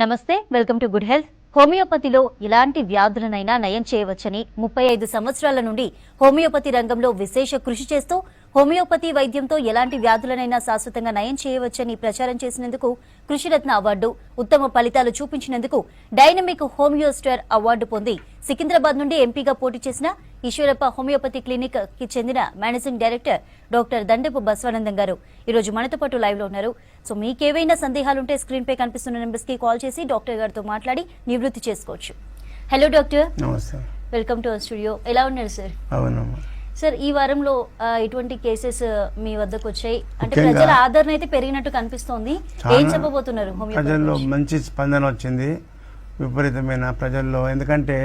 నమస్తే, welcome to good health. హోమియోపతిలో ఇలాంటి వ్యాధులనైనా నయం చేయవచ్చని 35 సంవత్సరాల నుండి హోమియోపతి రంగంలో విశేష కృషి చేస్తూ హోమియోపతి వైద్యంతో ఎలాంటి వ్యాధులనైనా శాశ్వతంగా నయం చేయవచ్చని ప్రచారం చేసినందుకు కృషిరత్న అవార్డు, ఉత్తమ ఫలితాలు చూపించినందుకు డైనమిక్ హోమియో స్టార్ అవార్డు పొంది సికింద్రాబాద్ నుండి ఎంపీగా పోటీ చేసిన ఈశ్వరప్ప హోమియోపతి క్లినిక్ కి చెందిన మేనేజింగ్ డైరెక్టర్ డాక్టర్ దండపు బసవానందం గారు ఈ రోజు మనతో పాటు లైవ్ లో ఉన్నారు. సో మీకేవైనా సందేహాలుంటే స్క్రీన్ పై కనిపిస్తున్న నెంబర్స్ కి కాల్ చేసి డాక్టర్ గారితో మాట్లాడి నివృత్తి చేసుకోవచ్చు. Hello doctor. నమస్తే. Welcome to our studio. ఎలా ఉన్నారు సార్? అవునమ్మా సార్, ఈ వారంలో ఎటువంటి కేసెస్ మీ వద్దకు వచ్చాయి? అంటే ప్రజల ఆదరణ అయితే పెరిగినట్టు కనిపిస్తోంది. ఏం చెప్పబోతున్నారు? ప్రజల్లో మంచి స్పందన వచ్చింది, విపరీతమైన ప్రజల్లో. ఎందుకంటే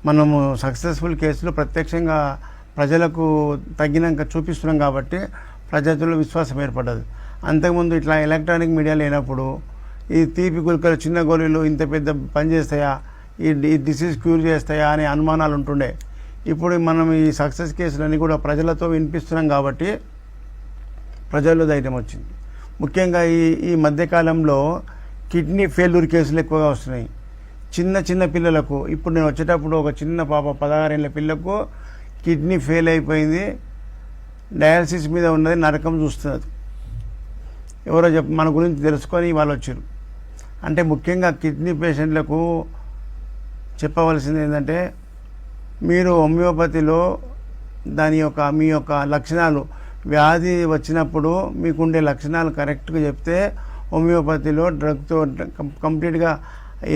మనము సక్సెస్ఫుల్ కేసులు ప్రత్యక్షంగా ప్రజలకు తగ్గినాక చూపిస్తున్నాం కాబట్టి ప్రజల్లో విశ్వాసం ఏర్పడదు. అంతకుముందు ఇట్లా ఎలక్ట్రానిక్ మీడియా లేనప్పుడు ఈ తీపి గుల్కలు, చిన్న గోళీలు ఇంత పెద్ద పని చేస్తాయా, ఈ డిసీజ్ క్యూర్ చేస్తాయా అనే అనుమానాలు ఉంటుండే. ఇప్పుడు మనం ఈ సక్సెస్ కేసులన్నీ కూడా ప్రజలతో వినిపిస్తున్నాం కాబట్టి ప్రజల్లో ధైర్యం వచ్చింది. ముఖ్యంగా ఈ మధ్యకాలంలో కిడ్నీ ఫెయిల్యూర్ కేసులు ఎక్కువగా వస్తున్నాయి. చిన్న పిల్లలకు. ఇప్పుడు నేను వచ్చేటప్పుడు ఒక చిన్న పాప 16 ఏళ్ళ పిల్లకు కిడ్నీ ఫెయిల్ అయిపోయింది, డయాలసిస్ మీద ఉన్నది, నరకం చూస్తున్నది. ఎవరో మన గురించి తెలుసుకొని వాళ్ళు వచ్చారు. అంటే ముఖ్యంగా కిడ్నీ పేషెంట్లకు చెప్పవలసింది ఏంటంటే, మీరు హోమియోపతిలో మీ యొక్క లక్షణాలు, వ్యాధి వచ్చినప్పుడు మీకుండే లక్షణాలు కరెక్ట్గా చెప్తే హోమియోపతిలో డ్రగ్తో కంప్లీట్గా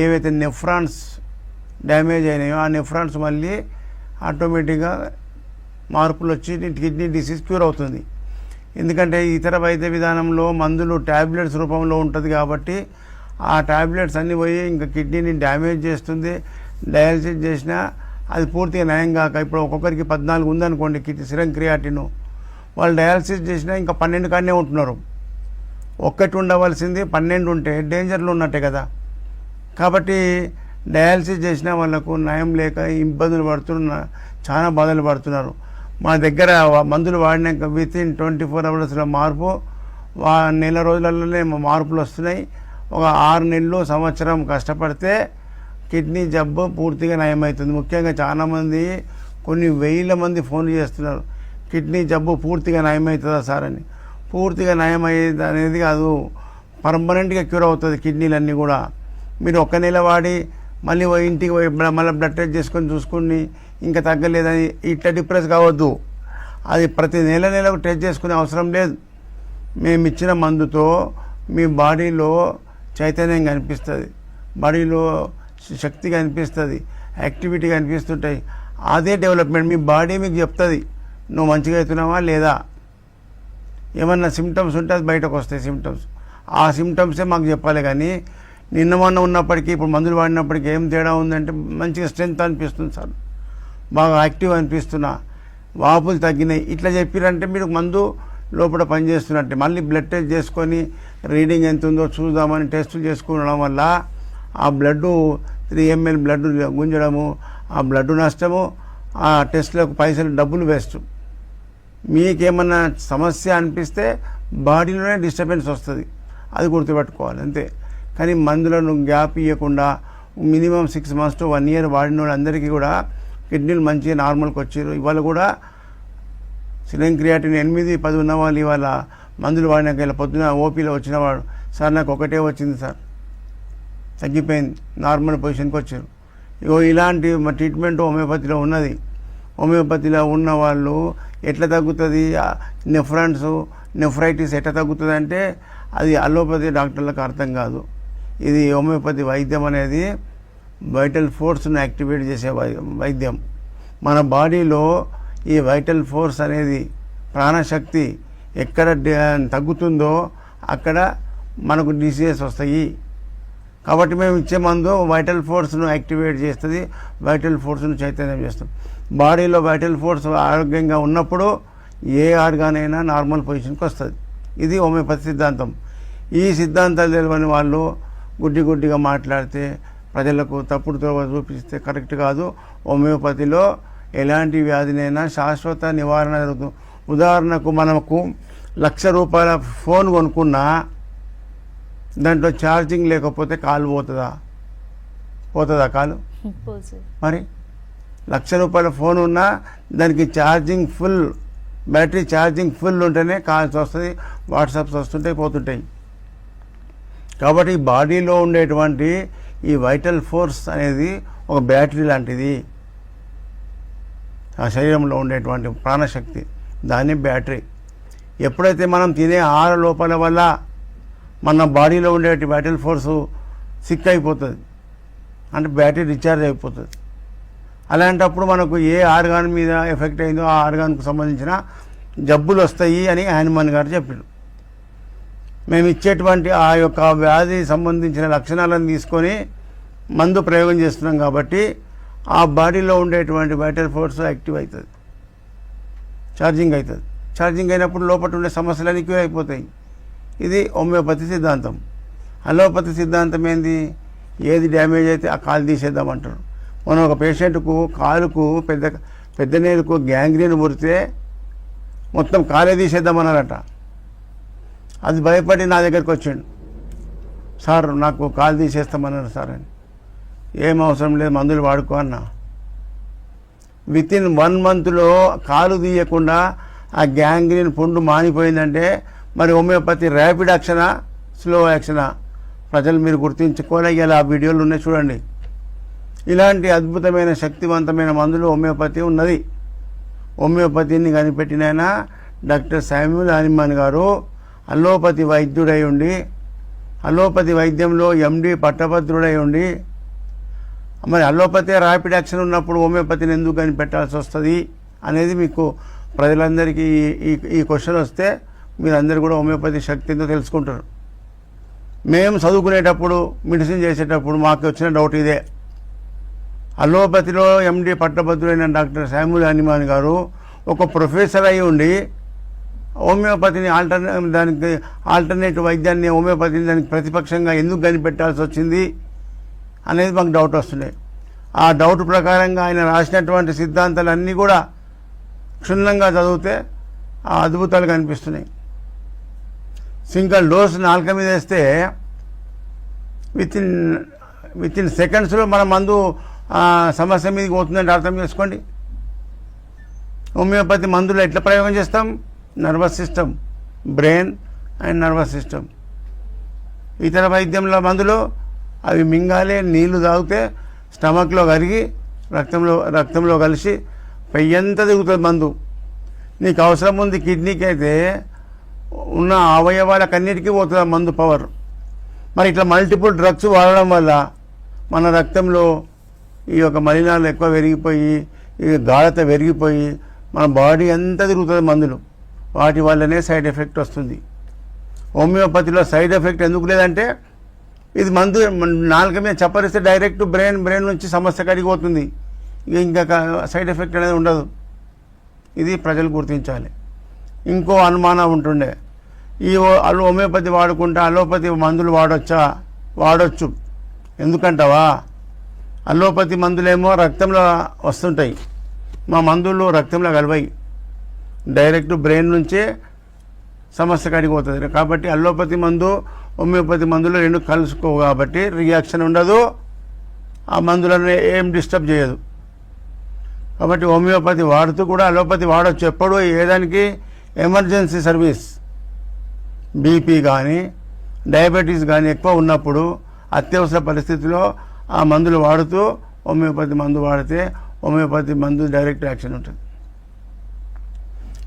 ఏవైతే నెఫ్రాన్స్ డ్యామేజ్ అయినాయో ఆ నెఫ్రాన్స్ మళ్ళీ ఆటోమేటిక్గా మార్పులు వచ్చి కిడ్నీ డిసీజ్ క్యూర్ అవుతుంది. ఎందుకంటే ఇతర వైద్య విధానంలో మందులు ట్యాబ్లెట్స్ రూపంలో ఉంటుంది కాబట్టి ఆ ట్యాబ్లెట్స్ అన్నీ పోయి ఇంకా కిడ్నీని డ్యామేజ్ చేస్తుంది. డయాలసిస్ చేసినా అది పూర్తిగా నయం కాక, ఇప్పుడు ఒక్కొక్కరికి 14 ఉందనుకోండి సిరం క్రియాటిన్, వాళ్ళు డయాలసిస్ చేసినా ఇంకా 12 కాడనే ఉంటున్నారు. ఒక్కటి ఉండవలసింది 12 ఉంటే డేంజర్లో ఉన్నట్టే కదా. కాబట్టి డయాలసిస్ చేసిన వాళ్ళకు నయం లేక ఇబ్బందులు పడుతున్నారు, చాలా బాధలు పడుతున్నారు. మా దగ్గర మందులు వాడినాక వితిన్ 24 అవర్స్లో మార్పు, నెల రోజులలోనే మార్పులు వస్తున్నాయి. ఒక 6 నెలలు, సంవత్సరం కష్టపడితే కిడ్నీ జబ్బు పూర్తిగా నయమవుతుంది. ముఖ్యంగా చాలామంది, కొన్ని వేల మంది ఫోన్లు చేస్తున్నారు, కిడ్నీ జబ్బు పూర్తిగా నయమవుతుందా సార్ అని. పూర్తిగా నయమయ్యేది అనేది కాదు, పర్మనెంట్గా క్యూర్ అవుతుంది కిడ్నీలన్నీ కూడా. మీరు ఒక్క నెల వాడి మళ్ళీ ఇంటికి పోయి మళ్ళీ బ్లడ్ టెస్ట్ చేసుకొని చూసుకుని ఇంకా తగ్గలేదని ఇట్లా డిప్రెస్ కావద్దు. అది ప్రతి నెలకు టెస్ట్ చేసుకునే అవసరం లేదు. మేము ఇచ్చిన మందుతో మీ బాడీలో చైతన్యం కనిపిస్తుంది, బాడీలో శక్తి కనిపిస్తుంది, యాక్టివిటీ కనిపిస్తుంటాయి. అదే డెవలప్మెంట్. మీ బాడీ మీకు చెప్తుంది నువ్వు మంచిగా అవుతున్నావా లేదా. ఏమన్నా సిమ్టమ్స్ ఉంటే అది బయటకు వస్తాయి సిమ్టమ్స్. ఆ సిమ్టమ్సే మాకు చెప్పాలి. కానీ నిన్న మొన్న ఉన్నప్పటికీ ఇప్పుడు మందులు వాడినప్పటికీ ఏం తేడా ఉందంటే, మంచిగా స్ట్రెంత్ అనిపిస్తుంది సార్, బాగా యాక్టివ్ అనిపిస్తున్నా, వాపులు తగ్గినాయి, ఇట్లా చెప్పారంటే మీరు మందు లోపల పనిచేస్తున్నట్టే. మళ్ళీ బ్లడ్ టెస్ట్ చేసుకొని రీడింగ్ ఎంత ఉందో చూద్దామని టెస్టులు చేసుకోవడం వల్ల ఆ బ్లడ్ 3 ml బ్లడ్ గుంజడము, ఆ బ్లడ్ నష్టము, ఆ టెస్టులకు పైసలు, డబ్బులు వేస్ట్. మీకేమన్నా సమస్య అనిపిస్తే బాడీలోనే డిస్టర్బెన్స్ వస్తుంది, అది గుర్తుపెట్టుకోవాలి అంతే. కానీ మందులను గ్యాప్ ఇవ్వకుండా మినిమం 6 months to 1 year వాడిన వాళ్ళందరికీ కూడా కిడ్నీలు మంచిగా నార్మల్కి వచ్చారు. ఇవాళ కూడా సిరం క్రియాటిన్ 8-10 ఉన్న వాళ్ళు ఇవాళ మందులు వాడినాక ఇలా పొద్దున ఓపీలో వచ్చినవాడు, సార్ నాకు ఒకటే వచ్చింది సార్, తగ్గిపోయింది, నార్మల్ పొజిషన్కి వచ్చారు. ఇలాంటి ట్రీట్మెంట్ హోమియోపతిలో ఉన్నది. హోమియోపతిలో ఉన్న వాళ్ళు ఎట్లా తగ్గుతుంది, నెఫ్రైటిస్ ఎట్లా తగ్గుతుంది అంటే అది అలోపతి డాక్టర్లకు అర్థం కాదు. ఇది హోమియోపతి వైద్యం అనేది వైటల్ ఫోర్స్ను యాక్టివేట్ చేసే వైద్యం. మన బాడీలో ఈ వైటల్ ఫోర్స్ అనేది, ప్రాణశక్తి ఎక్కడ తగ్గుతుందో అక్కడ మనకు డిసీజెస్ వస్తాయి. కాబట్టి మేము ఇచ్చే మందు వైటల్ ఫోర్స్ను యాక్టివేట్ చేస్తుంది, వైటల్ ఫోర్స్ను చైతన్యం చేస్తాం. బాడీలో వైటల్ ఫోర్స్ ఆరోగ్యంగా ఉన్నప్పుడు ఏ ఆర్గాన్ అయినా నార్మల్ పొజిషన్కి వస్తుంది. ఇది హోమియోపతి సిద్ధాంతం. ఈ సిద్ధాంతాలు తెలియని వాళ్ళు గుడ్డిగా మాట్లాడితే, ప్రజలకు తప్పుడు త్రోవ చూపిస్తే కరెక్ట్ కాదు. హోమియోపతిలో ఎలాంటి వ్యాధినైనా శాశ్వత నివారణ జరుగుతుంది. ఉదాహరణకు మనకు 1,00,000 రూపాయల ఫోన్ కొనుక్కున్నా దాంట్లో ఛార్జింగ్ లేకపోతే కాలు పోతుందా కాలు? మరి ₹1,00,000 ఫోన్ ఉన్నా దానికి charging full, battery charging full ఉంటేనే కాల్స్ వస్తుంది, వాట్సాప్స్ వస్తుంటాయి, పోతుంటాయి. కాబట్టి బాడీలో ఉండేటువంటి ఈ వైటల్ ఫోర్స్ అనేది ఒక బ్యాటరీ లాంటిది. ఆ శరీరంలో ఉండేటువంటి ప్రాణశక్తి, దాన్ని బ్యాటరీ. ఎప్పుడైతే మనం తినే ఆహార లోపాల వల్ల మన బాడీలో ఉండే వైటల్ ఫోర్సు సిక్ అయిపోతుంది, అంటే బ్యాటరీ డిశ్చార్జ్ అయిపోతుంది. అలాంటప్పుడు మనకు ఏ ఆర్గాన్ మీద ఎఫెక్ట్ అయిందో ఆ ఆర్గాన్కు సంబంధించిన జబ్బులు వస్తాయి అని హనుమాన్ గారు చెప్పారు. మేము ఇచ్చేటువంటి ఆ యొక్క వ్యాధి సంబంధించిన లక్షణాలను తీసుకొని మందు ప్రయోగం చేస్తున్నాం కాబట్టి ఆ బాడీలో ఉండేటువంటి వైటల్ ఫోర్స్ యాక్టివ్ అవుతుంది, ఛార్జింగ్ అవుతుంది. ఛార్జింగ్ అయినప్పుడు లోపల ఉండే సమస్యలన్నీ క్యూర్ అయిపోతాయి. ఇది హోమియోపతి సిద్ధాంతం. అలోపతి సిద్ధాంతం ఏంది? ఏది డ్యామేజ్ అయితే ఆ కాలు తీసేద్దామంటారు. మనం ఒక పేషెంట్కు కాలుకు పెద్ద నేలకు గ్యాంగ్రీన్ మురితే మొత్తం కాలే తీసేద్దామన్నారట. అది భయపడి నా దగ్గరికి వచ్చిండు, సార్ నాకు కాలు తీసేస్తామన్నారు సార్ అని. ఏం అవసరం లేదు, మందులు వాడుకో అన్నా. వితిన్ 1 monthలో కాలు తీయకుండా ఆ గ్యాంగ్రీన్ పుండు మానిపోయిందంటే మరి హోమియోపతి ర్యాపిడ్ యాక్షనా, స్లో యాక్షనా? ప్రజలు మీరు గుర్తించుకోలేగల ఆ వీడియోలు ఉన్నాయి చూడండి. ఇలాంటి అద్భుతమైన శక్తివంతమైన మందులు హోమియోపతి ఉన్నది. హోమియోపతిని కనిపెట్టిన ఆయన డాక్టర్ శామ్యూల్ హనీమాన్ గారు అలోపతి వైద్యుడై ఉండి, అలోపతి వైద్యంలో ఎండి పట్టభద్రుడై ఉండి, మరి అలోపతి ర్యాపిడ్ యాక్షన్ ఉన్నప్పుడు హోమియోపతిని ఎందుకు కనిపెట్టాల్సి వస్తుంది అనేది మీకు ప్రజలందరికీ ఈ క్వశ్చన్ వస్తే మీరందరూ కూడా హోమియోపతి శక్తి ఎంతో తెలుసుకుంటారు. మేము చదువుకునేటప్పుడు మెడిసిన్ చేసేటప్పుడు మాకు వచ్చిన డౌట్ ఇదే. అలోపతిలో ఎండి పట్టభద్రుడైన డాక్టర్ శామ్యూల్ హనీమాన్ గారు ఒక ప్రొఫెసర్ అయి ఉండి హోమియోపతిని దానికి ఆల్టర్నేటివ్ వైద్యాన్ని హోమియోపతిని దానికి ప్రతిపక్షంగా ఎందుకు కనిపెట్టాల్సి వచ్చింది అనేది మాకు డౌట్ వస్తున్నాయి. ఆ డౌట్ ప్రకారంగా ఆయన రాసినటువంటి సిద్ధాంతాలన్నీ కూడా క్షుణ్ణంగా చదివితే ఆ అద్భుతాలు కనిపిస్తున్నాయి. సింగిల్ డోస్ నాలుక మీద వేస్తే విత్ ఇన్ సెకండ్స్లో మన మందు సమస్య మీదకి పోతుందంటే అర్థం చేసుకోండి. హోమియోపతి మందులు ఎట్లా ప్రయోగం చేస్తాం? Nervous system, brain and nervous system. ఇతర వైద్యంలో మందులు అవి మింగాలే, నీళ్లు తాగితే స్టమక్లో కరిగి రక్తంలో కలిసి పెయ్యంతా దిగుతుంది మందు. నీకు అవసరం ఉంది కిడ్నీకి అయితే ఉన్న అవయవాలకన్నిటికీ పోతుంది మందు పవర్. మరి ఇట్లా మల్టిపుల్ డ్రగ్స్ వాడడం వల్ల మన రక్తంలో ఈ యొక్క మలినాలు ఎక్కువ పెరిగిపోయి, ఈ గాఢత పెరిగిపోయి మన బాడీ అంతా తిరుగుతుంది మందులు. వాటి వల్లనే సైడ్ ఎఫెక్ట్ వస్తుంది. హోమియోపతిలో సైడ్ ఎఫెక్ట్ ఎందుకు లేదంటే ఇది మందు నాలుక మీద చప్పరిస్తే డైరెక్ట్ బ్రెయిన్ నుంచి సమస్య కరిగిపోతుంది. ఇంకా సైడ్ ఎఫెక్ట్ అనేది ఉండదు. ఇది ప్రజలు గుర్తించాలి. ఇంకో అనుమానం ఉంటుండే, ఈ హోమియోపతి వాడుకుంటా అలోపతి మందులు వాడొచ్చు ఎందుకంటావా? అలోపతి మందులేమో రక్తంలో వస్తుంటాయి, మా మందులు రక్తంలో కలవాయి, డైరెక్ట్ బ్రెయిన్ నుంచే సమస్య కడిగిపోతుంది. కాబట్టి అలోపతి మందు హోమియోపతి మందులు రెండు కలుసుకో కాబట్టి రియాక్షన్ ఉండదు, ఆ మందులను ఏం డిస్టర్బ్ చేయదు. కాబట్టి హోమియోపతి వాడుతూ కూడా అలోపతి వాడచ్చు. ఎప్పుడు ఏదానికి ఎమర్జెన్సీ సర్వీస్, బీపీ కానీ డయాబెటీస్ కానీ ఎక్కువ ఉన్నప్పుడు అత్యవసర పరిస్థితిలో ఆ మందులు వాడుతూ హోమియోపతి మందు వాడితే హోమియోపతి మందు డైరెక్ట్ యాక్షన్ ఉంటుంది.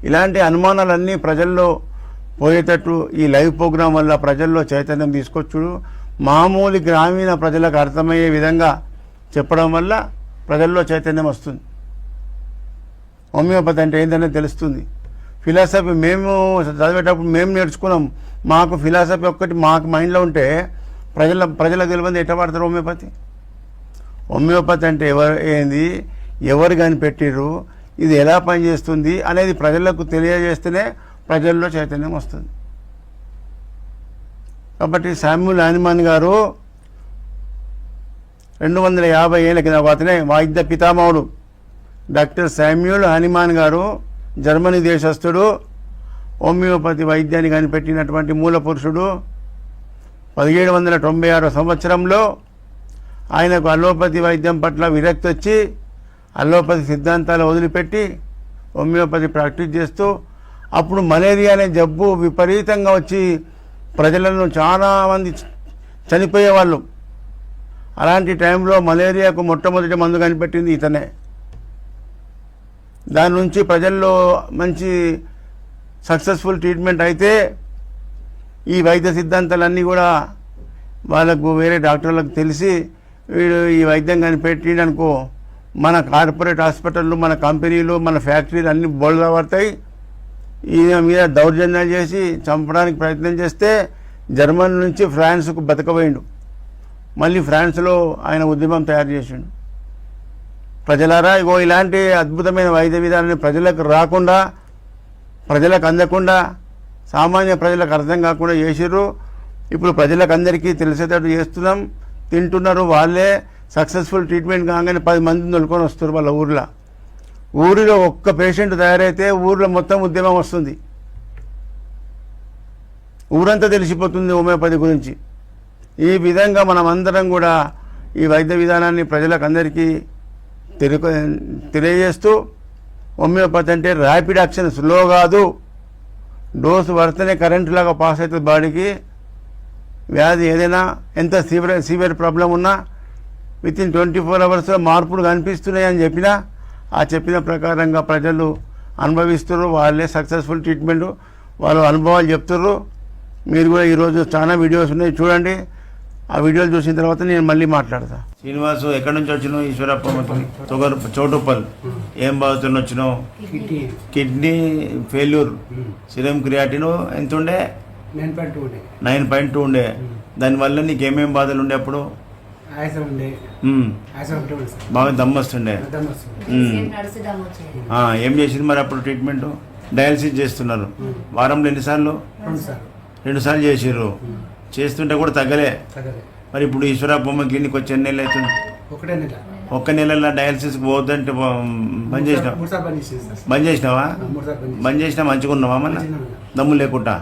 ఇలాంటి అనుమానాలన్నీ ప్రజల్లో పోయేటట్టు ఈ లైవ్ ప్రోగ్రాం వల్ల ప్రజల్లో చైతన్యం తీసుకొచ్చుడు, మామూలు గ్రామీణ ప్రజలకు అర్థమయ్యే విధంగా చెప్పడం వల్ల ప్రజల్లో చైతన్యం వస్తుంది. హోమియోపతి అంటే ఏంటనేది తెలుస్తుంది. ఫిలాసఫీ మేము చదివేటప్పుడు మేము నేర్చుకున్నాం. మాకు ఫిలాసఫీ ఒక్కటి మాకు మైండ్లో ఉంటే ప్రజలకు తెలియదు ఎట్లా పడతారు హోమియోపతి. హోమియోపతి అంటే ఎవరు కనిపెట్టిర్రు, ఇది ఎలా పనిచేస్తుంది అనేది ప్రజలకు తెలియజేస్తేనే ప్రజల్లో చైతన్యం వస్తుంది. కాబట్టి శామ్యూల్ హనీమాన్ గారు 250 ఏళ్ళ కింద అతనే వైద్య పితామహుడు డాక్టర్ శామ్యూల్ హనీమాన్ గారు జర్మనీ దేశస్థుడు, హోమియోపతి వైద్యాన్ని కనిపెట్టినటువంటి మూల పురుషుడు. 1796 సంవత్సరంలో ఆయనకు అలోపతి వైద్యం పట్ల విరక్తి వచ్చి అలోపతి సిద్ధాంతాలు వదిలిపెట్టి హోమియోపతి ప్రాక్టీస్ చేస్తూ అప్పుడు మలేరియా అనే జబ్బు విపరీతంగా వచ్చి ప్రజలను చాలామంది చనిపోయేవాళ్ళు. అలాంటి టైంలో మలేరియాకు మొట్టమొదటి మందు కనిపెట్టింది ఇతనే. దాని నుంచి ప్రజల్లో మంచి సక్సెస్ఫుల్ ట్రీట్మెంట్ అయితే ఈ వైద్య సిద్ధాంతాలన్నీ కూడా వాళ్ళకు వేరే డాక్టర్లకు తెలిసి వీడు ఈ వైద్యం కనిపెట్టిండనుకో మన కార్పొరేట్ హాస్పిటళ్ళు, మన కంపెనీలు, మన ఫ్యాక్టరీలు అన్నీ బోల్గా పడతాయి. ఈయన మీద దౌర్జన్యాలు చేసి చంపడానికి ప్రయత్నం చేస్తే జర్మనీ నుంచి ఫ్రాన్స్కు బతకబోయిండు. మళ్ళీ ఫ్రాన్స్లో ఆయన ఉద్యమం తయారు చేసిండు. ప్రజలారా, ఇగో ఇలాంటి అద్భుతమైన వైద్య విధానాన్ని ప్రజలకు రాకుండా, ప్రజలకు అందకుండా, సామాన్య ప్రజలకు అర్థం కాకుండా చేసిర్రు. ఇప్పుడు ప్రజలకు అందరికీ తెలిసేటట్టు చేస్తున్నాం, తింటున్నారు. వాళ్ళే సక్సెస్ఫుల్ ట్రీట్మెంట్ కాగానే 10 మందిని తొలుకొని వస్తారు వాళ్ళ ఊరిలో ఒక్క పేషెంట్ తయారైతే ఊర్లో మొత్తం ఉద్యమం వస్తుంది. ఊరంతా తెలిసిపోతుంది హోమియోపతి గురించి. ఈ విధంగా మనం అందరం కూడా ఈ వైద్య విధానాన్ని ప్రజలకు అందరికీ తెలియజేస్తూ, హోమియోపతి అంటే ర్యాపిడ్ యాక్షన్, స్లో కాదు. డోసు పడితేనే కరెంటులాగా పాస్ అవుతుంది బాడీకి. వ్యాధి ఏదైనా ఎంత సివియర్ ప్రాబ్లం ఉన్నా వితిన్ 24 అవర్స్లో మార్పులు కనిపిస్తున్నాయని చెప్పినా ఆ చెప్పిన ప్రకారంగా ప్రజలు అనుభవిస్తున్నారు. వాళ్ళే సక్సెస్ఫుల్ ట్రీట్మెంట్, వాళ్ళ అనుభవాలు చెప్తున్నారు. మీరు కూడా ఈరోజు చాలా వీడియోస్ ఉన్నాయి, చూడండి. ఆ వీడియోలు చూసిన తర్వాత నేను మళ్ళీ మాట్లాడతా. శ్రీనివాసు, ఎక్కడి నుంచి వచ్చినావు? ఈశ్వరప్ప చోటుప్పల్. ఏం బాగుతున్న వచ్చినావు? కిడ్నీ ఫెయిల్యూర్, సిరం క్రియాటిన్ ఎంత ఉండే? 9.2 ఉండే. దానివల్ల నీకు ఏమేమి బాధలు ఉండే అప్పుడు? బాగా దమ్ము వస్తుండే. ఏం చేసింది మరి అప్పుడు ట్రీట్మెంట్? డయాలసిస్ చేస్తున్నారు. వారంలో ఎన్నిసార్లు? 2 సార్లు చేసిర్రు. చేస్తుంటే కూడా తగ్గలే. మరి ఇప్పుడు ఈశ్వరప్ప క్లినిక్ వచ్చి ఎన్ని నెలలు అవుతుంది? 1 నెలలో డయాలసిస్ పోవద్దంటే బంద్ చేసినావా? బంద్ చేసినా మంచిగా ఉన్నావా? మన దమ్ము లేకుండా?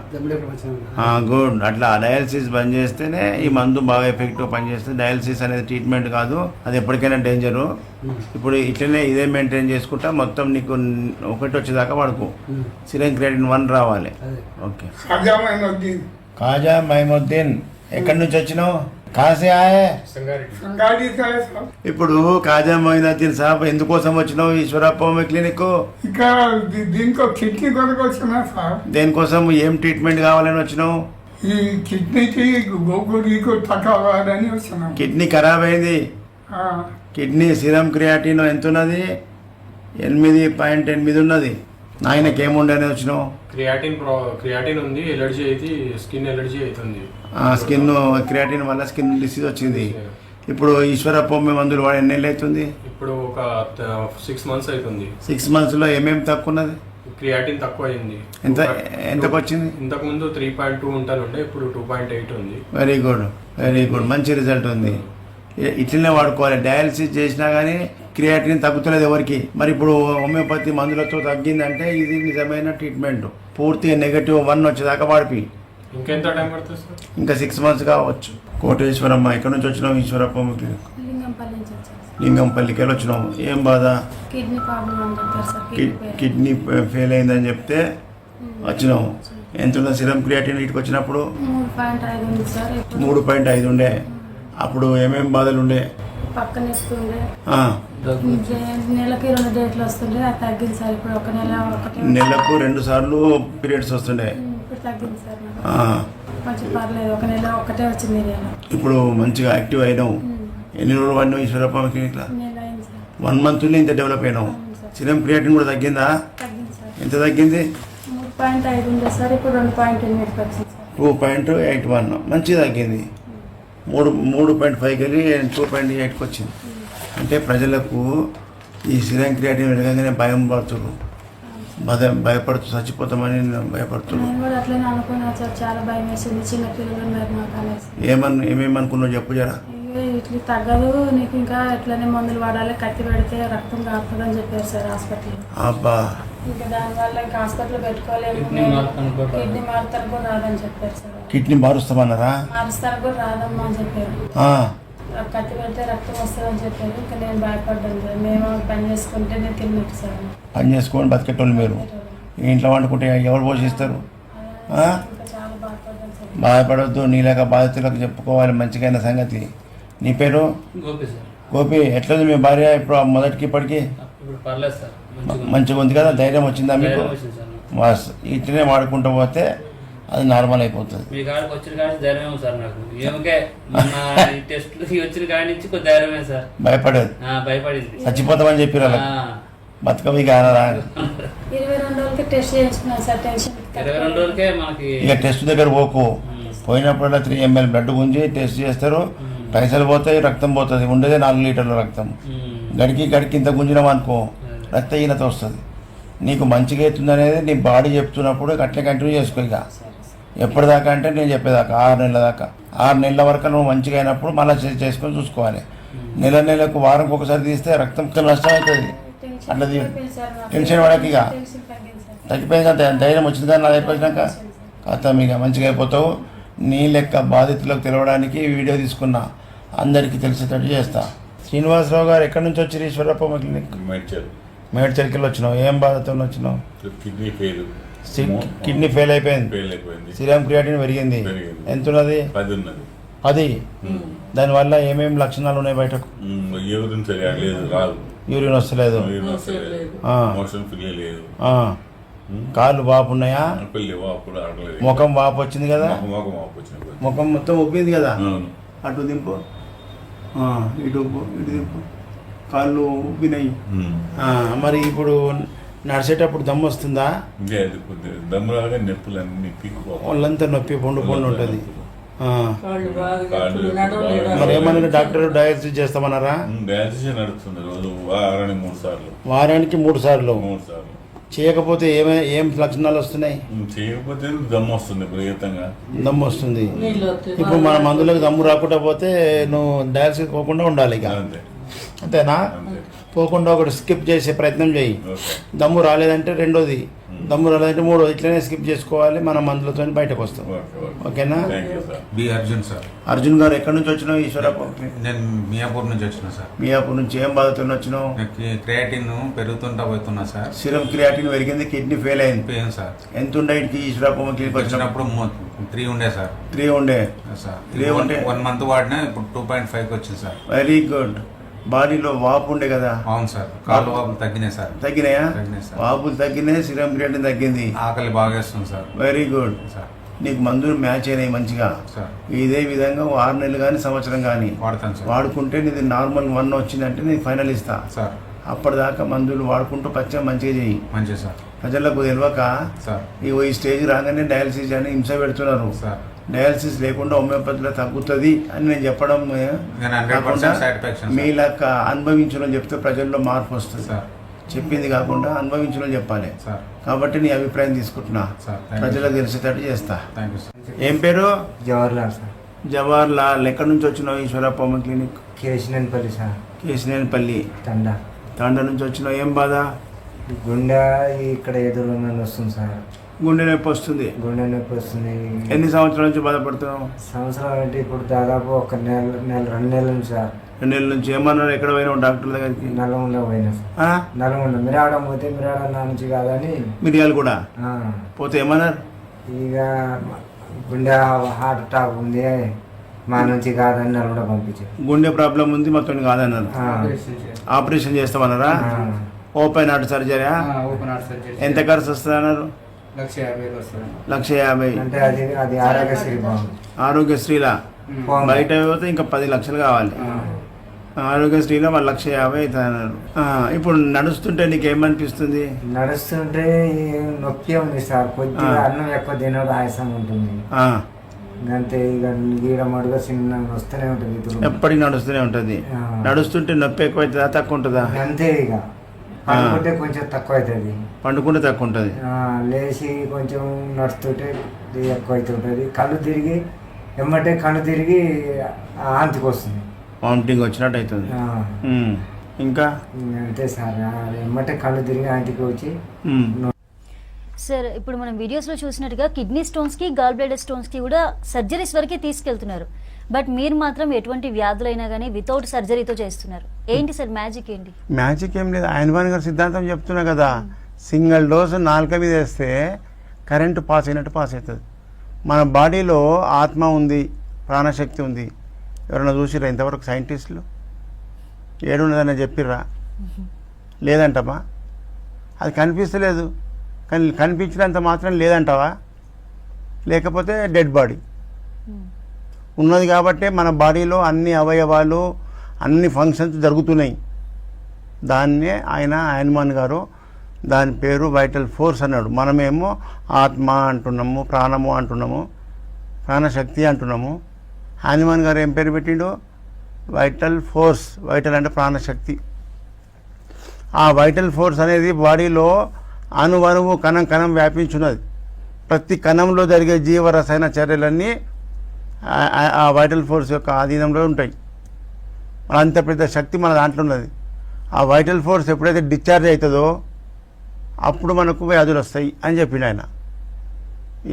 గుడ్. అట్లా డయాలసిస్ బంద్ చేస్తేనే ఈ మందు బాగా ఎఫెక్టివ్ పనిచేస్తుంది. డయాలసిస్ అనేది ట్రీట్మెంట్ కాదు, అది ఎప్పటికైనా డేంజరు. ఇప్పుడు ఇట్లనే ఇదే మెయింటైన్ చేసుకుంటా మొత్తం నీకు 1 వచ్చేదాకా పడుకో. సిరం క్రియాటిన్ 1 రావాలి. ఓకే. ఖాజా మైముద్దీన్, ఎక్కడి నుంచి వచ్చినావు? కాసే ఆయే. ఇప్పుడు ఖాజా మొయినుద్దీన్ సాబ్ ఎందుకోసం వచ్చినావు ఈశ్వరప్ప క్లినిక్? ఇక్కడ దీనికో కిడ్నీ కొరకు వచ్చినా సార్. దేనికోసం? ఏం ట్రీట్మెంట్ కావాలని వచ్చినావు? ఈ కిడ్నీకి గోగుడికి తక్కువని వచ్చినాం. కిడ్నీ ఖరాబ్ అయింది. కిడ్నీ సిరం క్రియాటిన్ ఎంత ఉన్నది? 8.8 ఉన్నది. నాయనకి ఏముండని వచ్చినావు? క్రియాటిన్ ఉంది, ఎలర్జీ అయితే స్కిన్ ఎలర్జీ అవుతుంది. స్కిన్ క్రియాటిన్ వల్ల స్కిన్ డిసీజ్ వచ్చింది. ఇప్పుడు ఈశ్వరప్ప మందులు వాడు ఎన్ని నెలలు అవుతుంది? ఇప్పుడు ఒక 6 మంత్స్ అవుతుంది. 6 మంత్స్లో ఏమేమి తక్కువ ఉన్నది? క్రియాటిన్ తక్కువ అయింది. ఎంతకు వచ్చింది? ఇంతకు ముందు 3.2 ఉంటానుండే, ఇప్పుడు 2.8 ఉంది. Very good, very good. మంచి రిజల్ట్ ఉంది. ఇట్లనే వాడుకోవాలి. డయాలసిస్ చేసినా కానీ క్రియాటిన్ తగ్గుతలేదు ఎవరికి. మరి ఇప్పుడు హోమియోపతి మందులతో తగ్గిందంటే ఇది నిజమైన ట్రీట్మెంట్. పూర్తిగా -1 వచ్చేదాకా వాడిపి. ఇంకెంత టైం పడుతుంది సార్? ఇంకా 6 మంత్స్ కావచ్చు. కోటేశ్వరమ్మ, ఎక్కడి నుంచి వచ్చినావు? ఈశ్వరప్ప లింగంపల్లికి వెళ్ళి వచ్చినావు. ఏం బాధ? కిడ్నీ ఫెయిల్ అయిందని చెప్తే వచ్చినావు. ఎంత ఉన్న సిరం క్రియాటిన్ ఇటుకు వచ్చినప్పుడు? 3.5 ఉండే. అప్పుడు ఏమేమి బాధలు ఉండే? నెలకి 2 డేట్లు వస్తుండే, అది తగ్గింది సార్. ఇప్పుడు నెలకు 2 సార్లు పీరియడ్స్ వస్తుండే. కొంచెం పర్లేదు, 1 నెల ఒక్కటే వచ్చింది. ఇప్పుడు మంచిగా యాక్టివ్ అయినావు. ఎన్ని రోజులు వాడినావు ఈశ్వరప్ప క్లినిక్లో? 1 మంత్లో ఇంత డెవలప్ అయినావు. సిరం క్రియాటిన్ కూడా తగ్గిందా? ఎంత తగ్గింది? 3.5 ఉంది సార్, ఇప్పుడు 2.8 వచ్చింది సార్. 2.81 మంచిగా తగ్గింది. 3.5కి వెళ్ళి 2.8కి వచ్చింది. అంటే ప్రజలకు ఈ సిరం క్రియాటిన్ వెనకగానే భయం పడుతున్నారు. భయపడుతూ చచ్చిపోతామని భయపడుతున్నాను. అట్లనే అనుకున్నా సార్, చాలా భయం వేసింది. చిన్న పిల్లలు ఉన్నారు మాకు. ఏమేమనుకున్నావు చెప్పు జరా. ఇట్లా తగ్గదు నీకు, ఇంకా ఎట్లనే మందులు వాడాలి, కత్తి పెడితే రక్తం కాపుతుందని చెప్పారు సార్ హాస్పిటల్. అబ్బా, ఇంకా దానివల్ల ఇంకా హాస్పిటల్ పెట్టుకోలేము, కిడ్నీ మారుతానికి కూడా రాదు. కిడ్నీ మారుతానికి కూడా రాదని చెప్పారు సార్. కిడ్నీ మారుస్తామన్నారా? మారుస్తానికి కూడా రాదమ్మా అని చెప్పారు. ఆ, కత్తి పెడితే రక్తం వస్తుందని చెప్పారు. ఇంకా నేను భయపడ్డాను సార్. మేము పని చేసుకుంటే నేను తిన్నట్టు సార్. పని చేసుకొని బతికేటోళ్ళు మీరు. ఈ ఇంట్లో వండుకుంటే ఎవరు పోషిస్తారు? ఆ? ఇంకా చాలా బాధపడ్డాను సార్. బాధపడవద్దు, నీలాగా బాధితులకు చెప్పుకోవాలి మంచిగైన సంగతి. నీ పేరు? గోపి సార్. గోపి. ఎట్లుంది మీ భార్య ఇప్పుడు మొదటికి ఇప్పటికి? ఇప్పుడు పర్లేదు సార్, మంచిగా ఉంది కదా? ధైర్యం వచ్చిందా మీకు? ధైర్యం వచ్చింది సార్ నాకు. మస్త్. ఇట్లనే వాడుకుంటూ పోతే అది నార్మల్ అయిపోతుంది. మీ కాడికి వచ్చిన కాడి నుంచి ధైర్యం సార్ నాకు. ఏమికే మొన్న ఈ టెస్ట్లు వచ్చిన కాడి నుంచి కొద్ది ధైర్యమే సార్. భయపడేది, భయపడింది. చచ్చిపోతామని చెప్పిరు అలా. బతకవి కానరా? 22 రోజులకి టెస్ట్ చేయించుకున్నాను సార్. టెన్షన్ 22 రోజులకే మనకి ఇక టెస్ట్ దగ్గర పోకు. పోయినప్పుడల్లా 3 ml బ్లడ్ గుంజి టెస్ట్ చేస్తారు. పైసలు పోతాయి, రక్తం పోతుంది. ఉండేదే 4 లీటర్ల రక్తం. గడికి ఇంత గుంజినాం అనుకో రక్తహీనత వస్తుంది. నీకు మంచిగా అవుతుంది అనేది నీ బాడీ చెప్తున్నప్పుడు అట్లే కంటిన్యూ చేసుకో. ఇక ఎప్పటిదాకా అంటే నేను చెప్పేదాకా 6 నెలల దాకా. 6 నెలల వరకు నువ్వు మంచిగా అయినప్పుడు మళ్ళీ చేసుకొని చూసుకోవాలి. నెలకు వారంకి ఒకసారి తీస్తే రక్తం నష్టం అవుతుంది. అట్లా టెన్షన్ పడక ఇక తగ్గిపోయింది కదా. ధైర్యం వచ్చింది కానీ నా దగ్గర వచ్చినాక కథ ఇక మంచిగా అయిపోతావు. నీ లెక్క బాధితులకు తెలవడానికి వీడియో తీసుకున్నా, అందరికీ తెలిసేటట్టు చేస్తా. శ్రీనివాసరావు గారు ఎక్కడి నుంచి వచ్చి ఈశ్వరప్ప క్లినిక్? మేడ్చల్కి వచ్చినావు. ఏం బాధతో వచ్చినావు? కిడ్నీ ఫెయిల్ అయిపోయింది. సీరం క్రియాటిన్ పెరిగింది. ఎంత ఉన్నది? 10. దానివల్ల ఏమేమి లక్షణాలు ఉన్నాయి బయటకు? యూరిన్ వస్తలేదు, కాళ్ళు వాపు ఉన్నాయా? ముఖం వాపు వచ్చింది కదా? ముఖం మొత్తం ఉబ్బింది కదా? అటు దింపు, ఇటు దింపు. కాళ్ళు ఉబ్బినాయి. మరి ఇప్పుడు నడిచేటప్పుడు దమ్ము వస్తుందా? వాళ్ళంతా నొప్పి పొండు ఉంటుంది. మరి ఏమన్నా డాక్టర్ డయాలసిస్ చేస్తామన్నారా? వారానికి 3 సార్లు. చేయకపోతే ఏం లక్షణాలు వస్తున్నాయి? చేయకపోతే దమ్ము వస్తుంది, విపరీతంగా దమ్ము వస్తుంది. ఇప్పుడు మన మందులకు దమ్ము రాకుండా పోతే నువ్వు డయాలసిస్ పోకుండా ఉండాలి ఇక. అంతేనా? పోకుండా ఒకటి స్కిప్ చేసే ప్రయత్నం చేయి. దమ్ము రాలేదంటే 2ది, దమ్ము రాలేదంటే 3ది. ఇట్లనే స్కిప్ చేసుకోవాలి. మన మందులతో బయటకు వస్తాం. ఓకేనా? B Arjun sir. అర్జున్ గారు ఎక్కడి నుంచి వచ్చినావు? ఈశ్వరప్ప. నేను మియాపూర్ నుంచి వచ్చినా సార్. మియాపూర్ నుంచి. ఏం బాధతో వచ్చినావు? క్రియాటిన్ పెరుగుతుంటా పోతున్నా సార్. సిరం క్రియాటిన్ పెరిగింది, కిడ్నీ ఫెయిల్ అయింది. సార్ ఎంత ఉండే ఈశ్వరప్ప క్లినిక్ వచ్చినప్పుడు 3 ఉండే సార్. 3 ఉండే సార్. 3 ఉండే 1 మంత్ వాడినా ఇప్పుడు 2.5 వచ్చింది సార్. Very good. బాడీలో వాపు ఉండే కదా? అవును సార్. కాళ్ళు వాపులు తగ్గినాయి సార్. తగ్గినాయా? సార్. వాపులు తగ్గినాయి, సిరం క్రియాటిన్ తగ్గింది. ఆకలి బాగా వేస్తుంది సార్. Very good sir. నీకు మందులు మ్యాచ్ అయినాయి మంచిగా. సార్. ఇదే విధంగా 6 నెలలు కానీ సంవత్సరం కానీ వాడతాను సార్. వాడుకుంటే నీది నార్మల్ 1 వచ్చిందంటే నీకు ఫైనల్ ఇస్తా సార్. అప్పటిదాకా మందులు వాడుకుంటూ పచ్చగా మంచిగా చెయ్యి. మంచిగా సార్. ప్రజలకు తెలియక సార్ ఈ స్టేజ్ రాగానే డయాలసిస్ అని హింస పెడుతున్నారు. సార్. డయాలసిస్ లేకుండా హోమియోపతిలో తగ్గుతుంది అని నేను చెప్పడం కాకుండా మీలాక అనుభవించడం చెప్తే ప్రజల్లో మార్పు వస్తుంది. చెప్పింది కాకుండా అనుభవించడం చెప్పాలి. కాబట్టి నీ అభిప్రాయం తీసుకుంటున్నా, ప్రజలకు తెలిసేటట్టు చేస్తా. ఏం పేరు? జవహర్లాల్ సార్. జవహర్లాల్. ఎక్కడి నుంచి వచ్చినావు? ఈశ్వరప్ప క్లినిక్. కేశినేనిపల్లి సార్. కేశినేనిపల్లి తండ నుంచి వచ్చినావు. ఏం బాధ? గుండె ఇక్కడ ఎదురు వస్తుంది సార్. గుండె నొప్పి వస్తుంది. గుండె నొప్పి వస్తుంది. ఎన్ని సంవత్సరాల నుంచి బాధపడుతున్నావు? సంవత్సరాలు అంటే ఇప్పుడు దాదాపు 1 నెల 2 నెలల నుంచి సార్. 2 నెలల నుంచి. ఏమన్నారు? ఎక్కడ పోయినావు డాక్టర్ దగ్గరికి? నల్గొండ పోయినా సార్. నల్గొండ మిరాడ పోతే మిరాడ నా నుంచి కాదని మిరియాలు కూడా పోతే ఏమన్నారు? ఇక గుండె హార్ట్ అటాక్ ఉంది, మా నుంచి కాదని నల్గొండ పంపించారు. గుండె ప్రాబ్లం ఉంది, మొత్తం కాదన్నారు. ఆపరేషన్ చేస్తామన్నారా? Open heart surgery. ఎంత ఖర్చు వస్తుంది అన్నారు? 1,50,000. అంటే అది ఆరోగ్యశ్రీ. ఆరోగ్యశ్రీలా బయట పోతే ఇంకా 10 లక్షలు కావాలి. ఆరోగ్యశ్రీలో 1,50,000 అవుతుంది అన్నారు. ఇప్పుడు నడుస్తుంటే నీకు ఏమనిపిస్తుంది? నడుస్తుంటే నొప్పి ఉంది సార్. కొద్దిగా అన్నం ఎక్కువ తినడం ఆయాసం ఉంటుంది. అంతే. ఇక గీడ మడుగా చిన్న వస్తూనే ఉంటుంది. ఎప్పటికి నడుస్తూనే ఉంటుంది. నడుస్తుంటే నొప్పి ఎక్కువ అవుతుందా తక్కువ ఉంటుందా? అంతే. ఇక పండుకుంటే కొంచెం తక్కువ అవుతుంది. పండుకుంటే తక్కువ ఉంటుంది. లేచి కొంచెం నడుస్తుంటే ఎక్కువ అవుతుంటుంది. కళ్ళు తిరిగి ఆంతికి వస్తుంది. వామిటింగ్ వచ్చినట్టు అవుతుంది. ఇంకా అంతే సార్ ఎమ్మటే కళ్ళు తిరిగి ఇంటికి వచ్చి సార్ ఇప్పుడు మనం వీడియోస్లో చూసినట్టుగా కిడ్నీ స్టోన్స్కి గాల్ బ్లాడర్ స్టోన్స్కి కూడా సర్జరీస్ వరకే తీసుకెళ్తున్నారు. బట్ మీరు మాత్రం ఎటువంటి వ్యాధులైనా కానీ వితౌట్ సర్జరీతో చేస్తున్నారు. ఏంటి సార్ మ్యాజిక్ ఏంటి? మ్యాజిక్ ఏం లేదు. ఆయనవాన్ గారు సిద్ధాంతం చెప్తున్నా కదా, సింగిల్ డోసు నాలుక మీద వేస్తే కరెంటు పాస్ అయినట్టు పాస్ అవుతుంది. మన బాడీలో ఆత్మ ఉంది, ప్రాణశక్తి ఉంది. ఎవరైనా చూసిరా ఇంతవరకు సైంటిస్టులు? ఏడున్నదని చెప్పిర్రా? లేదంటమ్మా. అది కనిపిస్తలేదు, కానీ కనిపించినంత మాత్రం లేదంటావా? లేకపోతే డెడ్ బాడీ ఉన్నది కాబట్టే మన బాడీలో అన్ని అవయవాలు అన్ని ఫంక్షన్స్ జరుగుతున్నాయి. దాన్నే ఆయన్మాన్ గారు దాని పేరు వైటల్ ఫోర్స్ అన్నాడు. మనమేమో ఆత్మ అంటున్నాము, ప్రాణము అంటున్నాము, ప్రాణశక్తి అంటున్నాము. ఆయన్మాన్ గారు ఏం పేరు పెట్టిండు? Vital force. వైటల్ అంటే ప్రాణశక్తి. ఆ వైటల్ ఫోర్స్ అనేది బాడీలో అణువణువు కణం కణం వ్యాపించున్నది. ప్రతి కణంలో జరిగే జీవరసాయన చర్యలన్నీ ఆ వైటల్ ఫోర్స్ యొక్క ఆధీనంలో ఉంటాయి. అంత పెద్ద శక్తి మన దాంట్లో ఉన్నది. ఆ వైటల్ ఫోర్స్ ఎప్పుడైతే డిశ్చార్జ్ అవుతుందో అప్పుడు మనకు వ్యాధులు వస్తాయి అని చెప్పిండు ఆయన.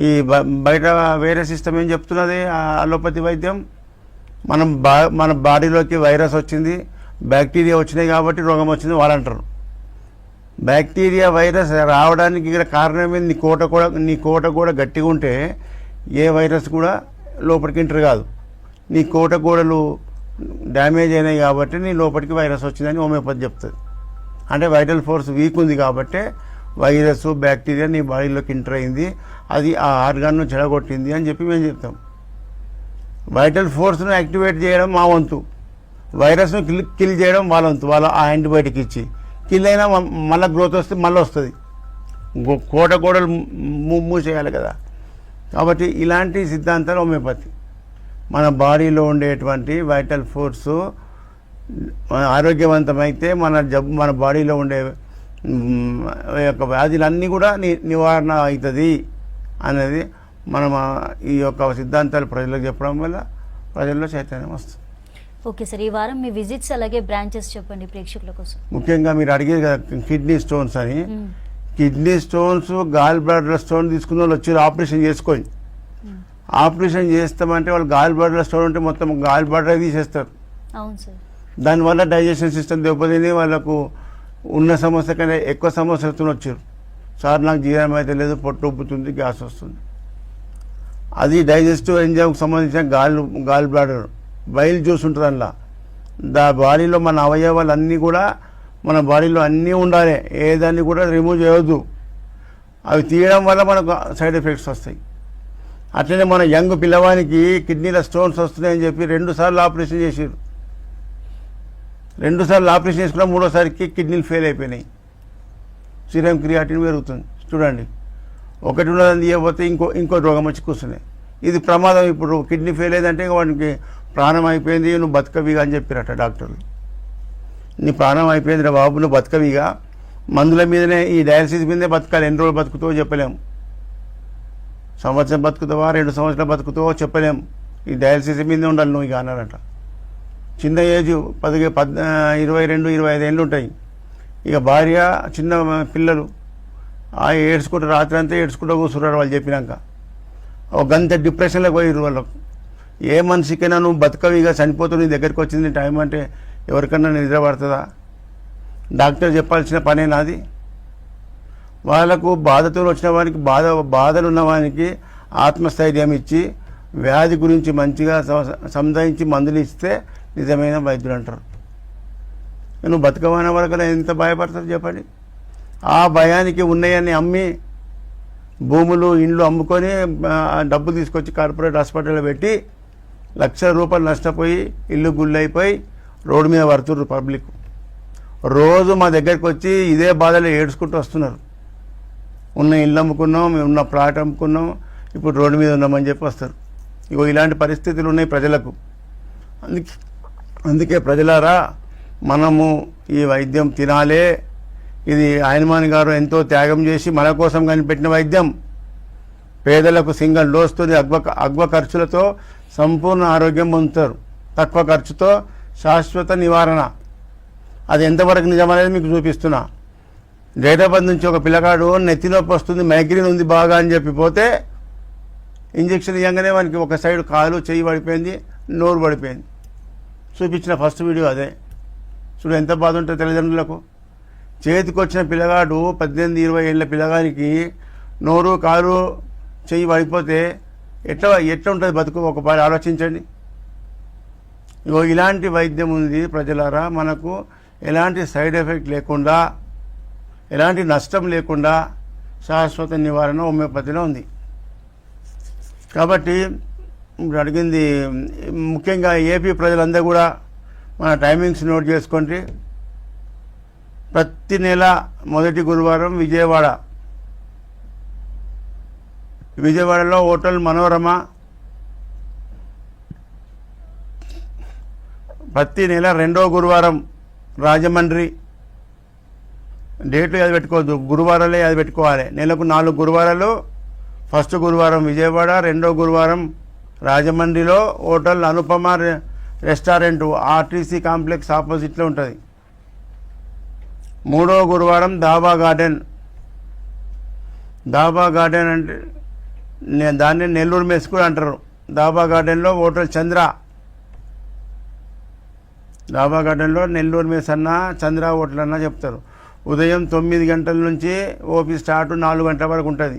ఈ బయట వేరే సిస్టమ్ ఏం చెప్తున్నది అలోపతి వైద్యం? మన బాడీలోకి వైరస్ వచ్చింది, బ్యాక్టీరియా వచ్చినాయి కాబట్టి రోగం వచ్చింది వాళ్ళు అంటారు. బ్యాక్టీరియా వైరస్ రావడానికి ఇక్కడ కారణమే నీ కోట కూడా గట్టిగా ఉంటే ఏ వైరస్ కూడా లోపలికి ఎంటర్ కాదు. నీ కోట గోడలు డ్యామేజ్ అయినాయి కాబట్టి నీ లోపలికి వైరస్ వచ్చిందని హోమియోపతి చెప్తుంది. అంటే వైటల్ ఫోర్స్ వీక్ ఉంది కాబట్టి వైరస్ బ్యాక్టీరియా నీ బాడీలోకి ఎంటర్ అయింది, అది ఆ ఆర్గాన్ను చెడగొట్టింది అని చెప్పి మేము చెప్తాం. వైటల్ ఫోర్స్ను యాక్టివేట్ చేయడం మా వంతు, వైరస్ను కిల్ చేయడం వాళ్ళ వంతు. వాళ్ళ ఆ యాంటీబయాటిక్ ఇచ్చి కిల్ అయినా మళ్ళీ గ్రోత్ వస్తే మళ్ళీ వస్తుంది. కోట గోడలు మూసేయాలి కదా. కాబట్టి ఇలాంటి సిద్ధాంతాలు హోమియోపతి. మన బాడీలో ఉండేటువంటి వైటల్ ఫోర్సు ఆరోగ్యవంతమైతే మన బాడీలో ఉండే యొక్క వ్యాధులన్నీ కూడా నివారణ అవుతుంది అనేది మనం ఈ యొక్క సిద్ధాంతాలు ప్రజలకు చెప్పడం వల్ల ప్రజల్లో చైతన్యం వస్తుంది. ఓకే సార్, ఈ వారం మీ విజిట్స్ అలాగే బ్రాంచెస్ చెప్పండి ప్రేక్షకుల కోసం. ముఖ్యంగా మీరు అడిగేది కదా కిడ్నీ స్టోన్స్ అని. Kidney stones, gall bladder stone తీసుకున్న వాళ్ళు వచ్చి ఆపరేషన్ చేసుకోండి. ఆపరేషన్ చేస్తామంటే వాళ్ళు గాల్ బ్లాడర్ స్టోన్ ఉంటే మొత్తం గాల్ బ్లాడర్ తీసేస్తారు. అవును సార్. దానివల్ల డైజెషన్ సిస్టమ్ దెబ్బతిని వాళ్ళకు ఉన్న సమస్య కన్నా ఎక్కువ సమస్యలతో వచ్చారు. సార్ నాకు జీర్ణం అయితే లేదు, పొట్టు ఉబ్బుతుంది, గ్యాస్ వస్తుంది. అది డైజెస్టివ్ ఎంజైమ్కి సంబంధించిన గాల్ బ్లాడర్ బైల్ జ్యూస్ ఉంటుంది. అందులో బాడీలో మన అవయవాలు అన్నీ కూడా మన బాడీలో అన్నీ ఉండాలి, ఏదాన్ని కూడా రిమూవ్ చేయవద్దు. అవి తీయడం వల్ల మనకు సైడ్ ఎఫెక్ట్స్ వస్తాయి. అట్లనే మన యంగ్ పిల్లవానికి కిడ్నీలో స్టోన్స్ వస్తున్నాయని చెప్పి 2 సార్లు ఆపరేషన్ చేసారు. 2 సార్లు ఆపరేషన్ చేసుకున్నా 3వ సారికి కిడ్నీలు ఫెయిల్ అయిపోయినాయి. సీరం క్రియాటిన్ పెరుగుతుంది. చూడండి, ఒకటి ఉన్నదని తీయకపోతే ఇంకో రోగం వచ్చి కూర్చున్నాయి. ఇది ప్రమాదం. ఇప్పుడు కిడ్నీ ఫెయిల్ అయిందంటే వాడికి ప్రాణం అయిపోయింది, నువ్వు బతకవిగా అని చెప్పారట డాక్టర్లు. నీ ప్రాణం అయిపోయింది రా బాబు, నువ్వు బతకవిగా, మందుల మీదనే ఈ డయాలసిస్ మీదనే బతకాలి. ఎన్ని రోజులు బతుకుతావో చెప్పలేము. సంవత్సరం బతుకుతావా, 2 సంవత్సరాలు బతుకుతావో చెప్పలేము. ఈ డయాలసిస్ మీదే ఉండాలి నువ్వు ఇక అన్నారట. చిన్న ఏజ్ 22, 25 ఏళ్ళు ఉంటాయి. ఇక భార్య, చిన్న పిల్లలు ఏడ్చుకుంటూ రాత్రి అంతా ఏడ్చుకుంటూ కూర్చున్నారు వాళ్ళు చెప్పినాక. ఒక గంట డిప్రెషన్లోకి పోయారు వాళ్ళకు. ఏ మనిషికైనా నువ్వు బతకవిగా చనిపోతావు, నీ దగ్గరికి వచ్చింది టైం అంటే ఎవరికన్నా నిద్ర పడుతుందా? డాక్టర్ చెప్పాల్సిన పనేనా అది? వాళ్ళకు బాధతో వచ్చిన వానికి బాధలు ఉన్నవానికి ఆత్మస్థైర్యం ఇచ్చి వ్యాధి గురించి మంచిగా సంధాయించి మందులు ఇస్తే నిజమైన వైద్యులు అంటారు. నువ్వు బతకమైన వరకు ఎంత భయపడతారు చెప్పండి. ఆ భయానికి ఉన్నాయని అమ్మి భూములు, ఇండ్లు అమ్ముకొని డబ్బు తీసుకొచ్చి కార్పొరేట్ హాస్పిటల్లో పెట్టి ₹1,00,000 నష్టపోయి ఇల్లు గుళ్ళైపోయి రోడ్డు మీద పడుతున్నారు పబ్లిక్. రోజు మా దగ్గరికి వచ్చి ఇదే బాధలు ఏడ్చుకుంటూ వస్తున్నారు. ఉన్న ఇల్లు అమ్ముకున్నాం, ఉన్న ప్లాట్ అమ్ముకున్నాం, ఇప్పుడు రోడ్డు మీద ఉన్నామని చెప్పి వస్తారు. ఇగో ఇలాంటి పరిస్థితులు ఉన్నాయి ప్రజలకు. అందుకే ప్రజలారా, మనము ఈ వైద్యం తినాలే. ఇది ఆయన్మాన్ గారు ఎంతో త్యాగం చేసి మన కోసం కనిపెట్టిన వైద్యం. పేదలకు సింగిల్ డోస్తో అగ్వ ఖర్చులతో సంపూర్ణ ఆరోగ్యం పొందుతారు. తక్కువ ఖర్చుతో శాశ్వత నివారణ. అది ఎంతవరకు నిజమనేది మీకు చూపిస్తున్నా. హైదరాబాద్ నుంచి ఒక పిల్లగాడు నెత్తి నొప్పి వస్తుంది, మైగ్రేన్ ఉంది బాగా అని చెప్పి పోతే ఇంజక్షన్ ఇవ్వగానే వానికి ఒక సైడ్ కాలు చెయ్యి పడిపోయింది, నోరు పడిపోయింది. చూపించిన ఫస్ట్ వీడియో అదే. చూడు ఎంత బాధ ఉంటుంది తల్లిదండ్రులకు. చేతికి వచ్చిన పిల్లగాడు 18-20 ఏళ్ళ పిల్లగానికి నోరు కాలు చెయ్యి పడిపోతే ఎట్లా ఉంటుంది బతుకు ఒకసారి ఆలోచించండి. ఇగో ఇలాంటి వైద్యం ఉంది ప్రజలారా. మనకు ఎలాంటి సైడ్ ఎఫెక్ట్ లేకుండా, ఎలాంటి నష్టం లేకుండా శాశ్వత నివారణ హోమియోపతిలో ఉంది. కాబట్టి ఇప్పుడు అడిగింది ముఖ్యంగా ఏపీ ప్రజలందరూ కూడా మన టైమింగ్స్ నోట్ చేసుకోండి. ప్రతి నెల మొదటి గురువారం విజయవాడలో హోటల్ మనోరమ, ప్రతి నెల రెండో గురువారం రాజమండ్రి. డేట్లు అది పెట్టుకోవద్దు, గురువారాలే అది పెట్టుకోవాలి. నెలకు 4 గురువారాలు. ఫస్ట్ గురువారం విజయవాడ, రెండో గురువారం రాజమండ్రిలో hotel Anupama restaurant RTC complex ఆపోజిట్లో ఉంటుంది. మూడో గురువారం దాబా గార్డెన్ అంటే దాన్ని నెల్లూరు మెస్ కూడా అంటారు. దాబా గార్డెన్లో హోటల్ చంద్ర, దాబా గార్డెన్లో నెల్లూరు మెస్ అన్నా చంద్ర హోటల్ అన్నా చెప్తారు. ఉదయం 9 గంటల నుంచి ఓపీ స్టార్ట్ 4 గంటల వరకు ఉంటుంది.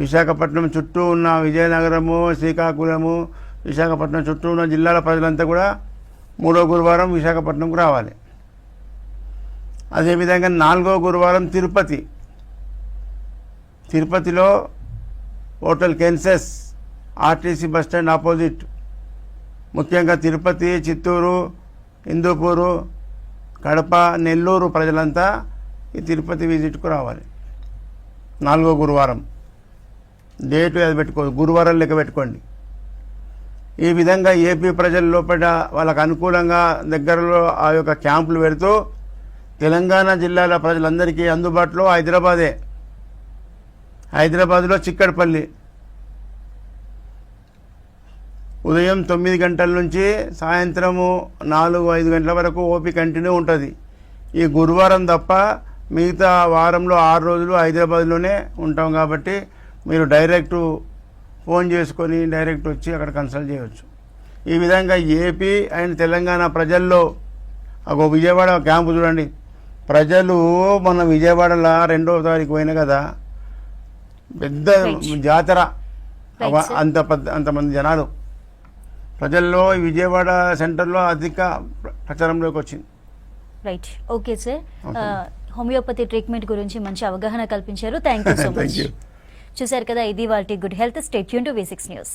విశాఖపట్నం చుట్టూ ఉన్న విజయనగరము, శ్రీకాకుళము, విశాఖపట్నం చుట్టూ ఉన్న జిల్లాల ప్రజలంతా కూడా మూడో గురువారం విశాఖపట్నంకు రావాలి. అదేవిధంగా 4వ గురువారం తిరుపతిలో హోటల్ కెన్సెస్ ఆర్టీసీ బస్టాండ్ ఆపోజిట్. ముఖ్యంగా తిరుపతి, చిత్తూరు, హిందూపూరు, కడప, నెల్లూరు ప్రజలంతా ఈ తిరుపతి విజిట్కు రావాలి. 4వ గురువారం డేటు అది పెట్టుకోండి, గురువారం లెక్క పెట్టుకోండి. ఈ విధంగా ఏపీ ప్రజల లోపల వాళ్ళకు అనుకూలంగా దగ్గరలో ఆ యొక్క క్యాంపులు పెడుతూ తెలంగాణ జిల్లాల ప్రజలందరికీ అందుబాటులో హైదరాబాద్లో చిక్కడపల్లి ఉదయం 9 గంటల నుంచి సాయంత్రము 4-5 గంటల వరకు ఓపీ కంటిన్యూ ఉంటుంది. ఈ గురువారం తప్ప మిగతా వారంలో 6 రోజులు హైదరాబాద్లోనే ఉంటాం. కాబట్టి మీరు డైరెక్ట్ ఫోన్ చేసుకొని డైరెక్ట్ వచ్చి అక్కడ కన్సల్ట్ చేయవచ్చు. ఈ విధంగా ఏపీ అండ్ తెలంగాణ ప్రజల్లో ఒక విజయవాడ క్యాంపు చూడండి. ప్రజలు మన విజయవాడలో 2వ తారీఖు పోయిన కదా, పెద్ద జాతర, అంతమంది జనాలు ప్రజల్లో విజయవాడ సెంటర్లో అధిక ప్రచారంలోకి వచ్చింది. Right, okay sir. Homeopathy treatment గురించి మంచి అవగాహన కల్పించారు. Thank you so much. చూశారు కదా, ఇది వాటి good health. Stay tune to V6 news.